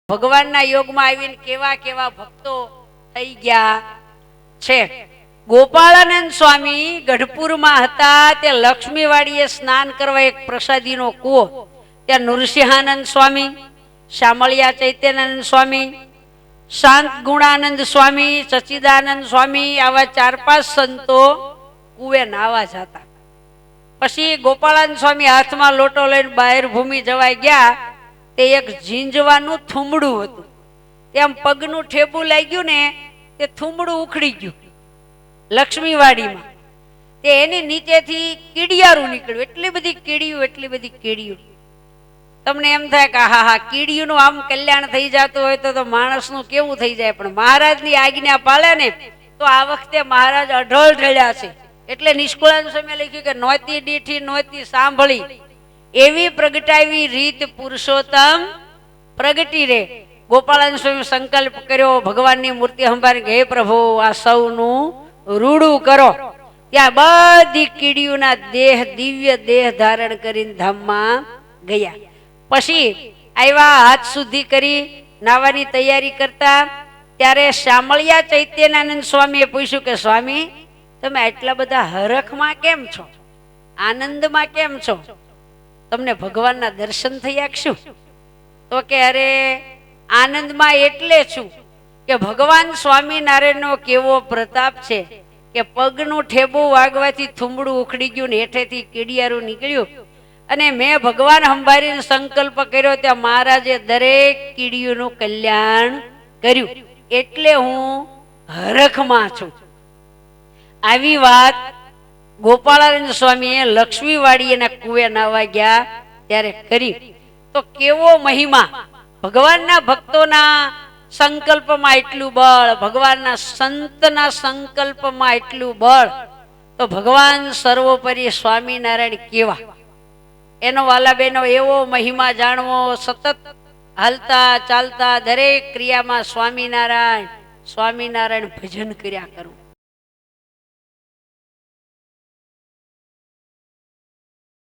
ભગવાનના યોગમાં આવીને કેવા કેવા ભક્તો થઈ ગયા છે। ગોપાળાનંદ સ્વામી ગઢપુરમાં હતા, તે લક્ષ્મીવાડીએ સ્નાન કરવા એક પ્રસાદીનો કૂવો, ત્યાં નૃસિંહાનંદ સ્વામી, શામળિયા ચૈત્યાનંદ સ્વામી, શાંત ગુણાનંદ સ્વામી, સચ્ચિદાનંદ સ્વામી, આવા 4-5 સંતો કૂવે નાવા જતા। પછી ગોપાળાનંદ સ્વામી હાથમાં લોટો લઈને બહાર ભૂમિ જવાઈ ગયા, તે એક ઝીંઝવાનું થુંબડું હતું, તેમ પગનું ઠેબું લાગ્યું ને તે થુંબડું ઉખડી ગયું લક્ષ્મીવાડીમાં, તે એની નીચેથી કીડિયારું નીકળ્યું, એટલી બધી કીડિયું। તમને એમ થાય કે હા હા કીડિયુંનું આમ કલ્યાણ થઈ જતું હોય તો માણસનું કેવું થઈ જાય, પણ મહારાજની આજ્ઞા પાળે ને તો આ વખતે મહારાજ અઢળ ઢળ્યા છે। એટલે નિષ્કુળાનંદ સ્વામીએ લખ્યું કે નોતી દીઠી નોતી સાંભળી, એવી પ્રગટાવી રીત પુરુષોત્તમ પ્રગટી રે। ગોપાળાનંદ સ્વામી સંકલ્પ કર્યો, ભગવાનની મૂર્તિ સંભાળી, હે પ્રભુ આ સૌનું રૂડું કરો। ત્યાં બધી કીડીઓના દેહ દિવ્ય દેહ ધારણ કરીને ધામમાં ગયા। પછી આવ્યા, હાથ શુદ્ધિ કરી નાવાની તૈયારી કરતા, ત્યારે શામળિયા ચૈત્યાનંદ સ્વામીએ પૂછ્યું કે સ્વામી તમે આટલા બધા હરખમાં કેમ છો, આનંદમાં કેમ છો, તમને ભગવાનના દર્શન થઈ શકશું? તો કે અરે આનંદમાં એટલે છું કે ભગવાન સ્વામિનારાયણનો કેવો પ્રતાપ છે કે પગનું ઠેબું વાગવાથી થુંબડું ઉખડી ગયું ને હેઠેથી કીડિયારું નીકળ્યું, અને મેં ભગવાન સંભાળીને સંકલ્પ કર્યો ત્યાં મહારાજે દરેક કીડીઓનું કલ્યાણ કર્યું, એટલે હું હરખમાં છું। આવી વાત ગોપાળાનંદ સ્વામીએ લક્ષ્મીવાડીના કૂવે નાવા ગયા ત્યારે કરી। તો કેવો મહિમા, ભગવાનના ભક્તોના સંકલ્પમાં એટલું બળ, ભગવાનના સંતના સંકલ્પમાં એટલું બળ, તો ભગવાન સર્વોપરી સ્વામિનારાયણ કેવા, એનો વાલા બેનો એવો મહિમા જાણવો, સતત હાલતા ચાલતા દરેક ક્રિયામાં સ્વામિનારાયણ સ્વામિનારાયણ ભજન કર્યા કરવું।